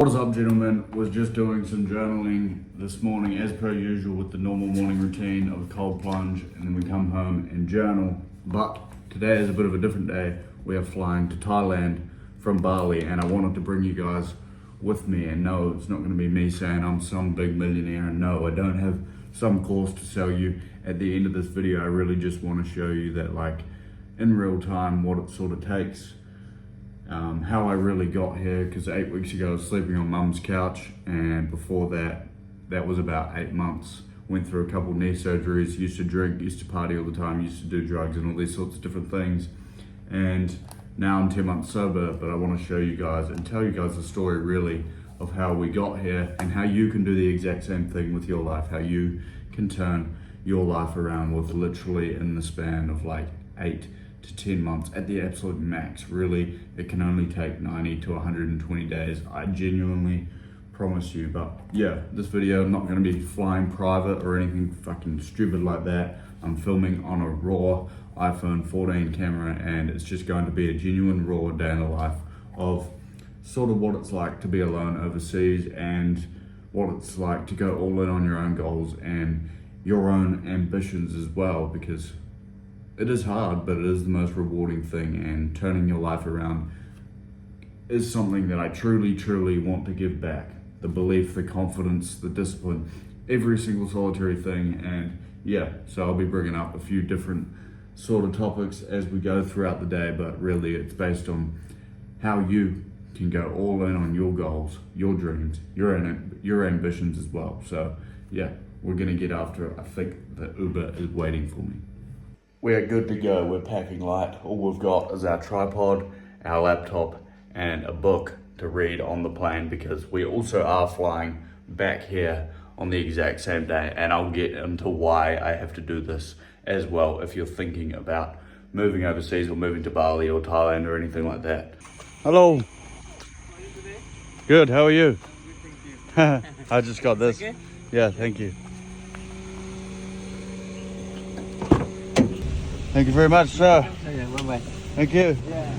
What is up, gentlemen? Was just doing some journaling this morning as per usual with the normal morning routine of a cold plunge, and then we come home and journal. But today is a bit of a different day. We are flying to Thailand from Bali, and I wanted to bring you guys with me. And no, it's not going to be me saying I'm some big millionaire, and no, I don't have some course to sell you. At the end of this video, I really just want to show you that, like, in real time, what it sort of takes. How I really got here, because 8 weeks ago I was sleeping on mum's couch, and before that was about 8 months. Went through a couple knee surgeries, used to drink, used to party all the time, used to do drugs and all these sorts of different things. And now I'm 10 months sober, but I want to show you guys and tell you guys the story really of how we got here and how you can do the exact same thing with your life, how you can turn your life around with literally in the span of like 8 to 10 months at the absolute max. Really, it can only take 90 to 120 days. I genuinely promise you. But yeah, this video, I'm not going to be flying private or anything fucking stupid like that. I'm filming on a raw iPhone 14 camera, and it's just going to be a genuine raw day in the life of sort of what it's like to be alone overseas and what it's like to go all in on your own goals and your own ambitions as well, because it is hard, but it is the most rewarding thing, and turning your life around is something that I truly, truly want to give back. The belief, the confidence, the discipline, every single solitary thing. And yeah, so I'll be bringing up a few different sort of topics as we go throughout the day, but really it's based on how you can go all in on your goals, your dreams, your ambitions as well. So yeah, we're gonna get after it. I think the Uber is waiting for me. We're good to go. We're packing light. All we've got is our tripod, our laptop, and a book to read on the plane, because we also are flying back here on the exact same day. And I'll get into why I have to do this as well if you're thinking about moving overseas or moving to Bali or Thailand or anything like that. Hello. How are you today? Good, how are you? Good, thank you. I just got this. Okay? Yeah, thank you. Thank you very much, sir. Okay, bye-bye. Thank you. Yeah.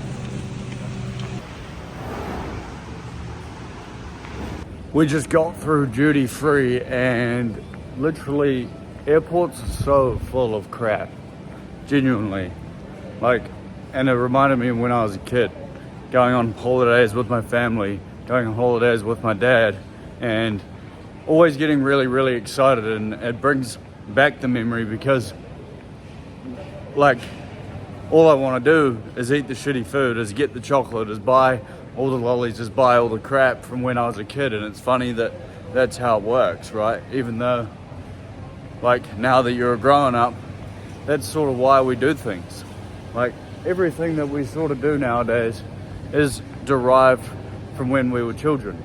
We just got through duty free, and literally airports are so full of crap. Genuinely. Like, and it reminded me of when I was a kid, going on holidays with my family, going on holidays with my dad, and always getting really, really excited. And it brings back the memory, because like, all I want to do is eat the shitty food, is get the chocolate, is buy all the lollies, is buy all the crap from when I was a kid. And it's funny that that's how it works, right? Even though, like, now that you're a grown up, that's sort of why we do things. Like, everything that we sort of do nowadays is derived from when we were children.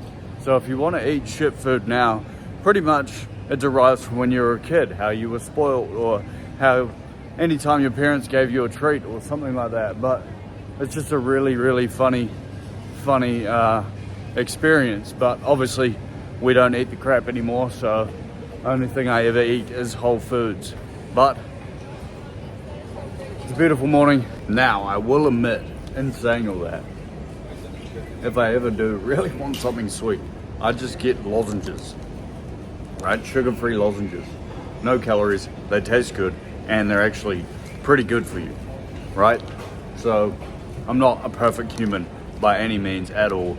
So if you want to eat shit food now, pretty much it derives from when you were a kid, how you were spoiled, or how anytime your parents gave you a treat or something like that. But it's just a really, really funny experience. But obviously we don't eat the crap anymore, so only thing I ever eat is whole foods. But it's a beautiful morning. Now, I will admit, in saying all that, if I ever do really want something sweet, I just get lozenges, right? Sugar-free lozenges, no calories, they taste good, and they're actually pretty good for you, right? So I'm not a perfect human by any means at all.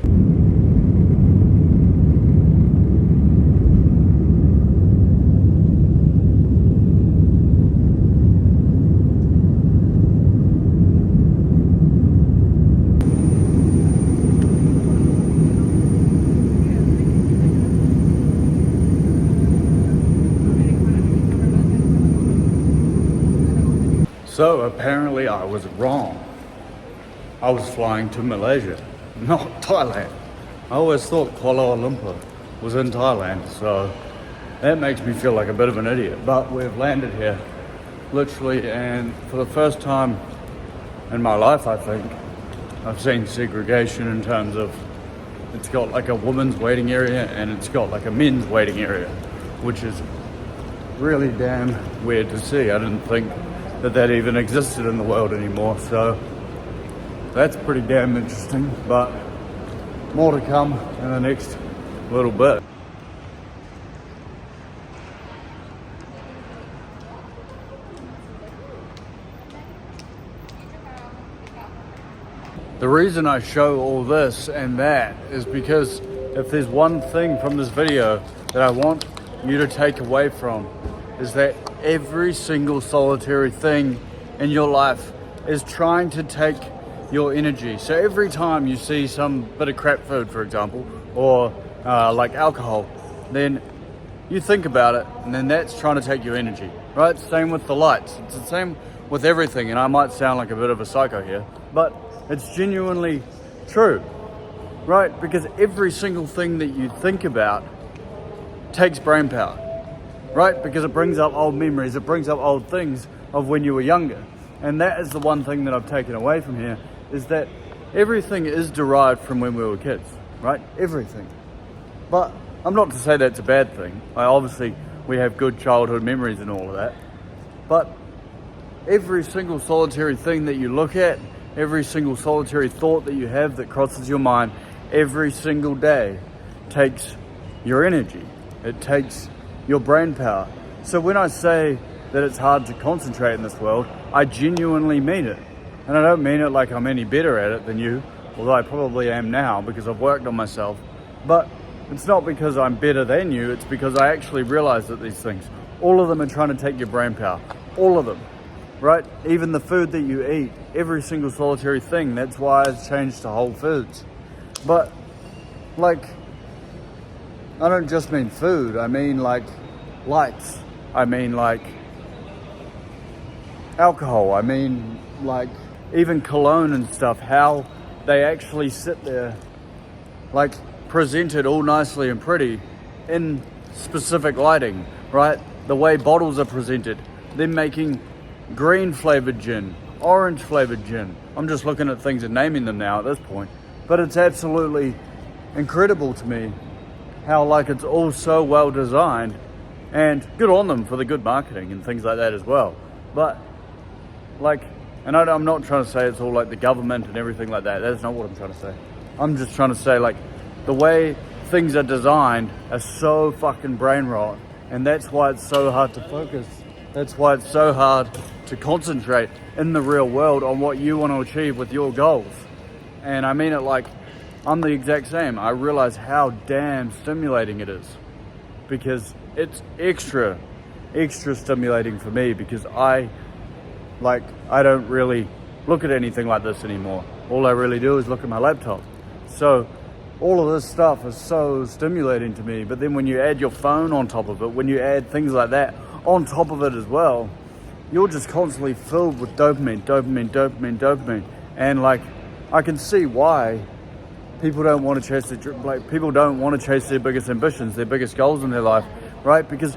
So apparently I was wrong. I was flying to Malaysia, not Thailand. I always thought Kuala Lumpur was in Thailand, so that makes me feel like a bit of an idiot. But we've landed here, literally, and for the first time in my life, I think, I've seen segregation in terms of it's got like a women's waiting area and it's got like a men's waiting area, which is really damn weird to see. I didn't think that even existed in the world anymore, so that's pretty damn interesting. But more to come in the next a little bit. The reason I show all this and that is because if there's one thing from this video that I want you to take away from, is that every single solitary thing in your life is trying to take your energy. So every time you see some bit of crap food, for example, or like alcohol, then you think about it, and then that's trying to take your energy, right? Same with the lights. It's the same with everything, and I might sound like a bit of a psycho here, but it's genuinely true, right? Because every single thing that you think about takes brain power, right? Because it brings up old memories, it brings up old things of when you were younger. And that is the one thing that I've taken away from here, is that everything is derived from when we were kids, right? Everything. But I'm not to say that's a bad thing. Obviously, we have good childhood memories and all of that. But every single solitary thing that you look at, every single solitary thought that you have that crosses your mind every single day takes your energy. It takes your brain power. So when I say that it's hard to concentrate in this world, I genuinely mean it. And I don't mean it like I'm any better at it than you, although I probably am now because I've worked on myself. But it's not because I'm better than you, it's because I actually realize that these things, all of them are trying to take your brain power. All of them. Right? Even the food that you eat, every single solitary thing. That's why I've changed to whole foods. But, like, I don't just mean food. I mean, like, lights. I mean, like, alcohol. I mean, like, even cologne and stuff. How they actually sit there, like, presented all nicely and pretty in specific lighting, right? The way bottles are presented. Them making green flavored gin, orange flavored gin. I'm just looking at things and naming them now at this point. But it's absolutely incredible to me how like it's all so well designed, and good on them for the good marketing and things like that as well. But like, and I'm not trying to say it's all like the government and everything like that. That's not what I'm trying to say. I'm just trying to say like the way things are designed are so fucking brain rot, and that's why it's so hard to focus. That's why it's so hard to concentrate in the real world on what you want to achieve with your goals. And I mean it like, I'm the exact same. I realize how damn stimulating it is, because it's extra stimulating for me, because I don't really look at anything like this anymore. All I really do is look at my laptop. So all of this stuff is so stimulating to me. But then when you add your phone on top of it, when you add things like that on top of it as well, you're just constantly filled with dopamine. And like, I can see why people don't want to chase people don't want to chase their biggest ambitions, their biggest goals in their life, right? Because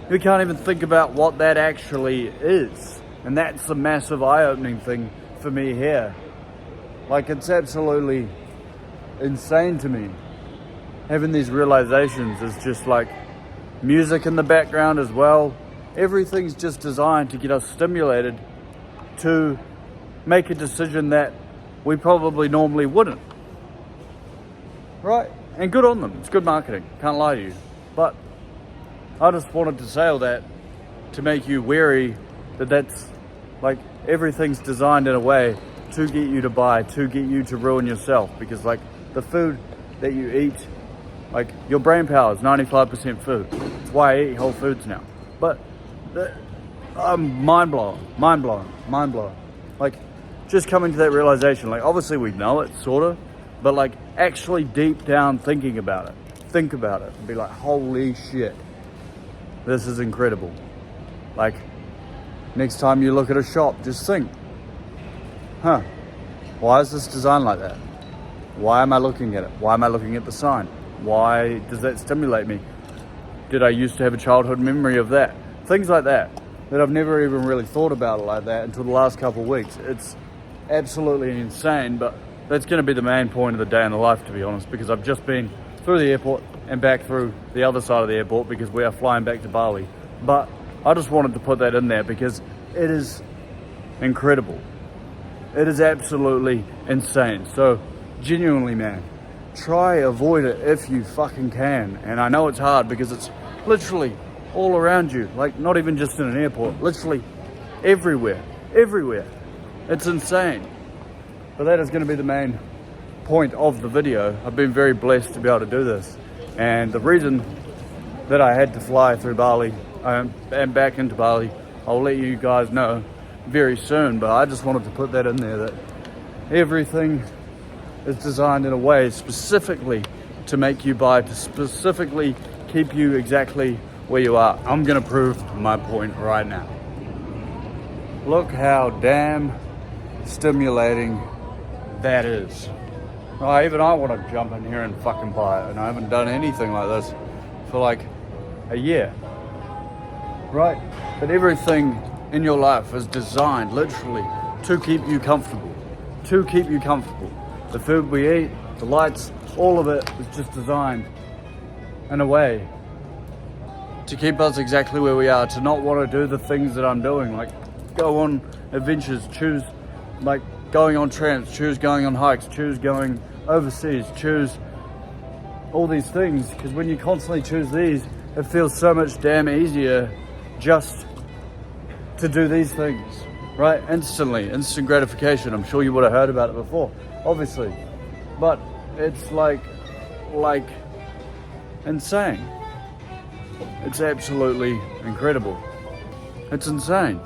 you can't even think about what that actually is. And that's the massive eye-opening thing for me here. Like, it's absolutely insane to me. Having these realizations is just like music in the background as well. Everything's just designed to get us stimulated to make a decision that we probably normally wouldn't. Right? And good on them. It's good marketing. Can't lie to you. But I just wanted to say all that to make you wary that that's like, everything's designed in a way to get you to buy, to get you to ruin yourself. Because like the food that you eat, like your brain power is 95% food. That's why I eat whole foods now. But I'm mind blowing. Like, just coming to that realization, like obviously we know it, sort of, but like actually deep down think about it and be like, holy shit, this is incredible. Like, next time you look at a shop, just think, why is this designed like that? Why am I looking at it? Why am I looking at the sign? Why does that stimulate me? Did I used to have a childhood memory of that? Things like that I've never even really thought about it like that until the last couple of weeks. It's absolutely insane, but that's going to be the main point of the day in the life, to be honest, because I've just been through the airport and back through the other side of the airport because we are flying back to Bali. But I just wanted to put that in there because it is incredible. It is absolutely insane. So genuinely, man, try avoid it if you fucking can. And I know it's hard because it's literally all around you, like not even just in an airport, literally everywhere. It's insane. But that is going to be the main point of the video. I've been very blessed to be able to do this, and the reason that I had to fly through Bali and back into Bali, I'll let you guys know very soon, but I just wanted to put that in there, that everything is designed in a way specifically to make you buy, to specifically keep you exactly where you are. I'm gonna prove my point right now. Look how damn stimulating that is. Even I want to jump in here and fucking buy it, and I haven't done anything like this for like a year, right? But everything in your life is designed literally to keep you comfortable, The food we eat, the lights, all of it is just designed in a way to keep us exactly where we are, to not want to do the things that I'm doing, like go on adventures, choose like going on tramps, choose going on hikes, choose going overseas, choose all these things, because when you constantly choose these, it feels so much damn easier just to do these things, right? Instant gratification. I'm sure you would have heard about it before, obviously, but it's like insane. It's absolutely incredible. It's insane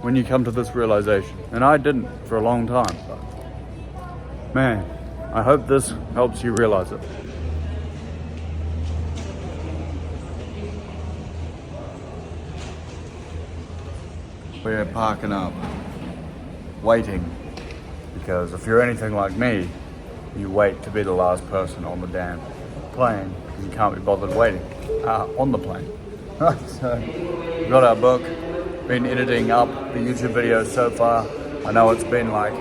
when you come to this realization, and I didn't for a long time, but man, I hope this helps you realize it. We're parking up, waiting, because if you're anything like me, you wait to be the last person on the damn plane. You can't be bothered waiting on the plane. So we got our book, been editing up the YouTube videos so far. I know it's been like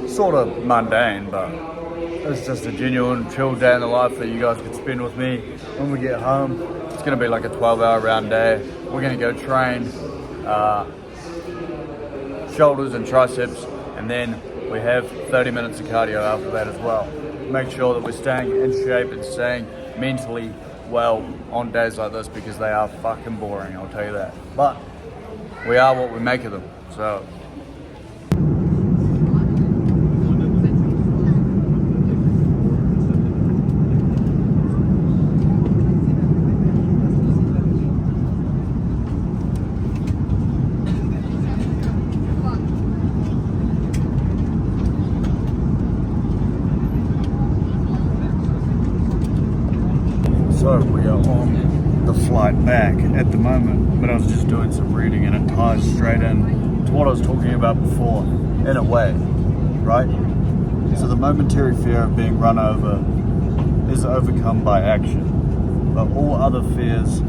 sort of mundane, but it's just a genuine chill day in the life that you guys could spend with me when we get home. It's gonna be like a 12-hour round day. We're gonna go train shoulders and triceps, and then we have 30 minutes of cardio after that as well. Make sure that we're staying in shape and staying mentally well on days like this, because they are fucking boring, I'll tell you that. But we are what we make of them, so. So we are on the flight back at the moment, but I was just doing some reading and it ties straight in to what I was talking about before, in a way, right? So the momentary fear of being run over is overcome by action, but all other fears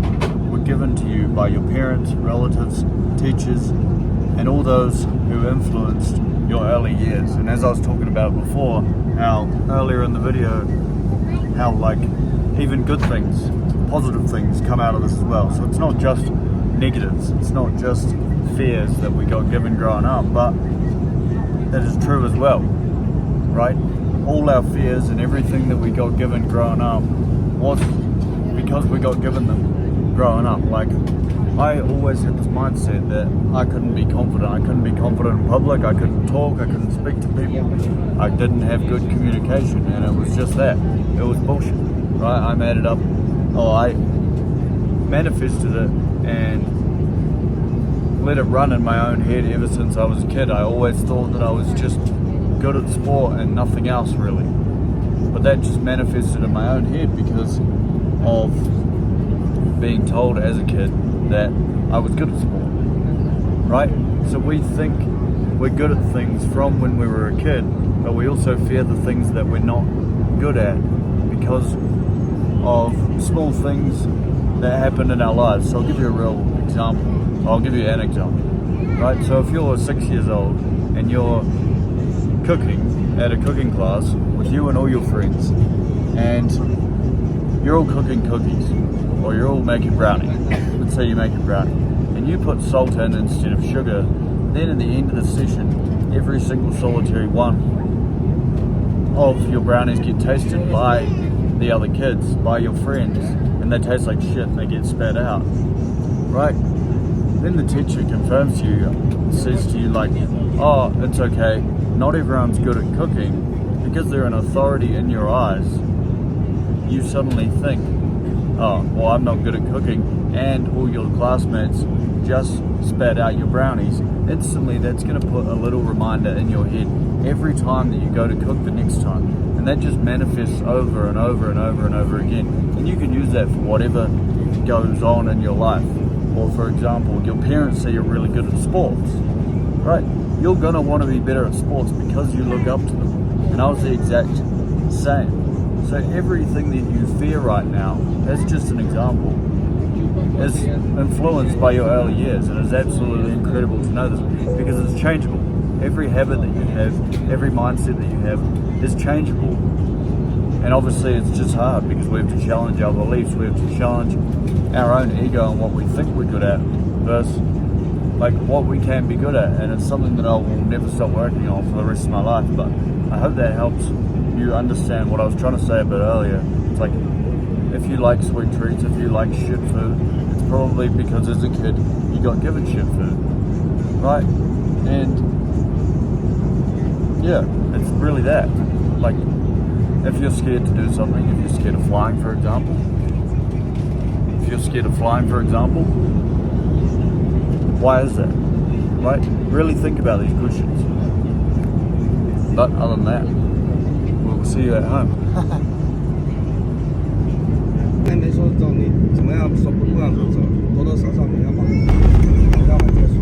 were given to you by your parents, relatives, teachers, and all those who influenced your early years. And as I was talking about before, how earlier in the video, how like even good things, positive things come out of this as well. So it's not just negatives, it's not just fears that we got given growing up, but that is true as well, right? All our fears and everything that we got given growing up was because we got given them growing up. Like, I always had this mindset that I couldn't be confident. I couldn't be confident in public, I couldn't talk, I couldn't speak to people, I didn't have good communication, and it was just that. It was bullshit. Right? I made it up, I manifested it and let it run in my own head ever since I was a kid. I always thought that I was just good at sport and nothing else really. But that just manifested in my own head because of being told as a kid that I was good at sport, right? So we think we're good at things from when we were a kid, but we also fear the things that we're not good at because of small things that happen in our lives. So I'll give you a real example. I'll give you an example, right? So if you're 6 years old and you're cooking at a cooking class with you and all your friends, and you're all cooking cookies, or you're all making brownie. Let's say you're making brownie, and you put salt in instead of sugar. Then at the end of the session, every single solitary one of your brownies get tasted by the other kids, by your friends, and they taste like shit and they get spat out, right? Then the teacher confirms to you, says to you like, oh, it's okay, not everyone's good at cooking. Because they're an authority in your eyes, you suddenly think, oh, well, I'm not good at cooking, and all your classmates just spat out your brownies. Instantly, that's going to put a little reminder in your head every time that you go to cook the next time. And that just manifests over and over and over and over again. And you can use that for whatever goes on in your life. Or for example, your parents say you're really good at sports, right? You're going to want to be better at sports because you look up to them. And I was the exact same. So everything that you fear right now, that's just an example, is influenced by your early years, and it's absolutely incredible to know this because it's changeable. Every habit that you have, every mindset that you have is changeable. And obviously it's just hard because we have to challenge our beliefs, we have to challenge our own ego and what we think we're good at versus like what we can be good at. And it's something that I will never stop working on for the rest of my life. But I hope that helps you understand what I was trying to say a bit earlier. It's like, if you like sweet treats, if you like shit food, it's probably because as a kid you got given shit food, right? And yeah, it's really that. Like, if you're scared to do something, if you're scared of flying, for example, why is that, right? Really think about these questions. But other than that, we'll see you at home. 还没说找你怎么样说不让说走，多多少少你要帮我要完再说。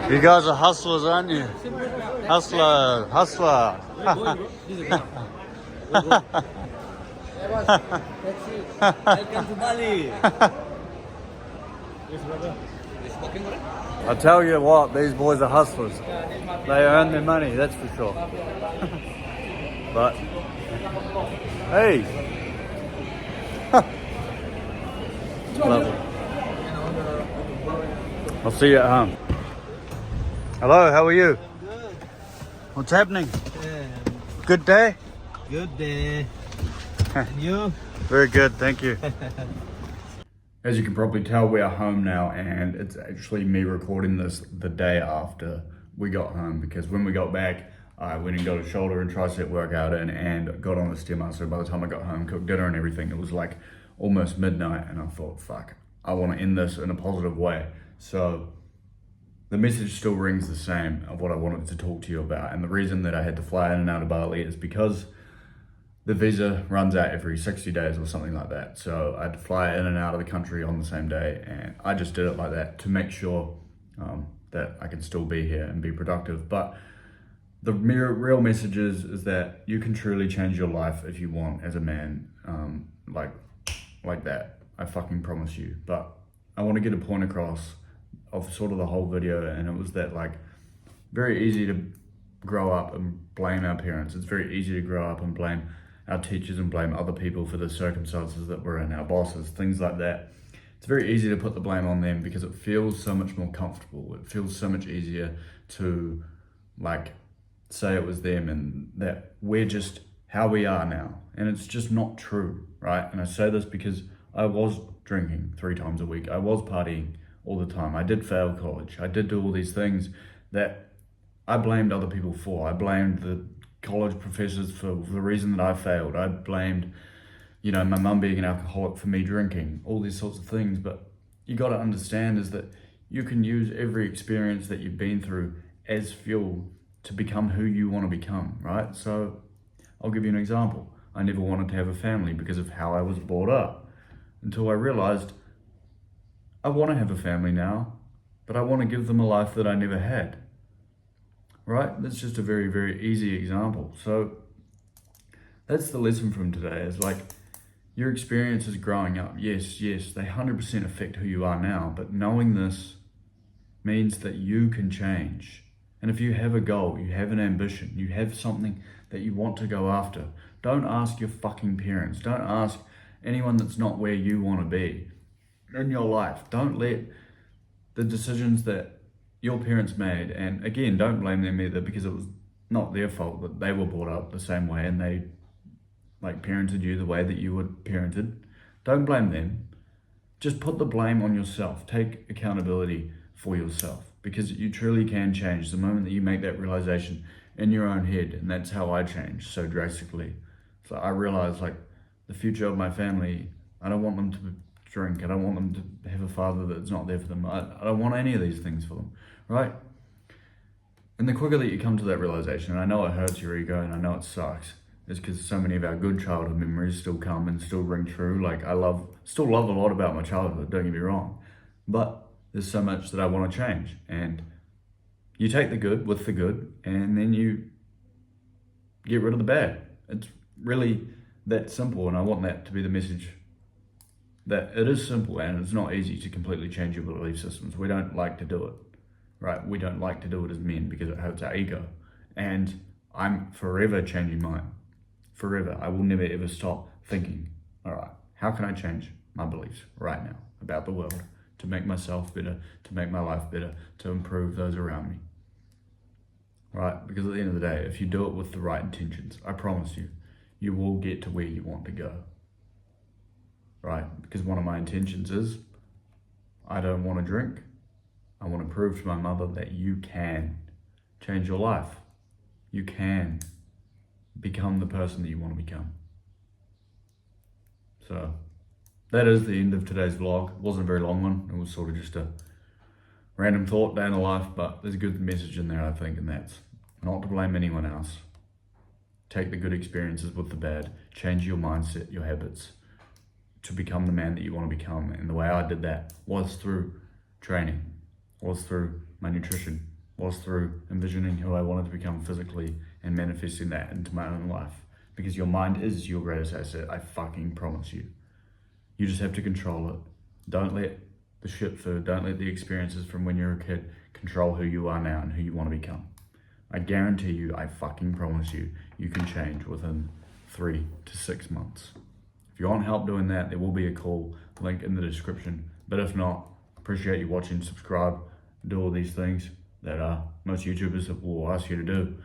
You guys are hustlers, aren't you? Hustler. Welcome to Bali. I tell you what, these boys are hustlers. They earn their money, that's for sure. But, hey. Love it. I'll see you at home. Hello, how are you? Good. What's happening? Yeah. Good day? Good day. And you? Very good, thank you. As you can probably tell, we are home now, and it's actually me recording this the day after we got home, because when we got back, I went and got a shoulder and tricep workout in and got on the Stairmaster. By the time I got home, cooked dinner and everything, it was like almost midnight, and I thought, fuck, I want to end this in a positive way. So the message still rings the same of what I wanted to talk to you about. And the reason that I had to fly in and out of Bali is because the visa runs out every 60 days or something like that. So I had to fly in and out of the country on the same day. And I just did it like that to make sure that I can still be here and be productive. But the real message is that you can truly change your life if you want as a man, like that. I fucking promise you. But I want to get a point across of sort of the whole video, and it was that, like, very easy to grow up and blame our parents. It's very easy to grow up and blame our teachers and blame other people for the circumstances that we're in, our bosses, things like that. It's very easy to put the blame on them because it feels so much more comfortable. It feels so much easier to, like, say it was them and that we're just how we are now. And it's just not true, right? And I say this because I was drinking 3 times a week. I was partying all the time. I did fail college. I did do all these things that I blamed other people for. I blamed the college professors for the reason that I failed. I blamed, my mum being an alcoholic for me drinking, all these sorts of things. But you got to understand is that you can use every experience that you've been through as fuel to become who you want to become, right? So I'll give you an example. I never wanted to have a family because of how I was brought up, until I realized I want to have a family now, but I want to give them a life that I never had, right? That's just a very, very easy example. So that's the lesson from today, is like, your experiences growing up, yes, they 100% affect who you are now, but knowing this means that you can change. And if you have a goal, you have an ambition, you have something that you want to go after, don't ask your fucking parents, don't ask anyone that's not where you want to be in your life. Don't let the decisions that, your parents made. And again, don't blame them either, because it was not their fault that they were brought up the same way and they like parented you the way that you were parented. Don't blame them. Just put the blame on yourself. Take accountability for yourself, because you truly can change the moment that you make that realization in your own head. And that's how I changed so drastically. So I realized, like, the future of my family, I don't want them to drink. I don't want them to have a father that's not there for them. I don't want any of these things for them, right? And the quicker that you come to that realization, and I know it hurts your ego and I know it sucks, is because so many of our good childhood memories still come and still ring true. Like, still love a lot about my childhood, don't get me wrong, but there's so much that I want to change. And you take the good with the good, and then you get rid of the bad. It's really that simple, and I want that to be the message, that it is simple and it's not easy to completely change your belief systems. We don't like to do it, right? We don't like to do it as men because it hurts our ego. And I'm forever changing mine. Forever. I will never ever stop thinking, all right, how can I change my beliefs right now about the world to make myself better, to make my life better, to improve those around me, right? Because at the end of the day, if you do it with the right intentions, I promise you, you will get to where you want to go, right? Because one of my intentions is, I don't want to drink. I want to prove to my mother that you can change your life. You can become the person that you want to become. So that is the end of today's vlog. It wasn't a very long one. It was sort of just a random thought, day in the life, but there's a good message in there, I think, and that's not to blame anyone else. Take the good experiences with the bad. Change your mindset, your habits, to become the man that you want to become. And the way I did that was through training, was through my nutrition, was through envisioning who I wanted to become physically and manifesting that into my own life. Because your mind is your greatest asset, I fucking promise you. You just have to control it. Don't let the shit food, don't let the experiences from when you're a kid control who you are now and who you want to become. I guarantee you, I fucking promise you, you can change within 3 to 6 months. If you want help doing that, there will be a call, link in the description. But if not, appreciate you watching, subscribe, do all these things that most YouTubers will ask you to do.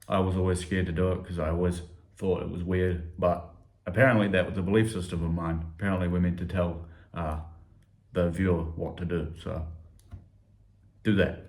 I was always scared to do it because I always thought it was weird, but apparently that was a belief system of mine. Apparently we're meant to tell the viewer what to do, so do that.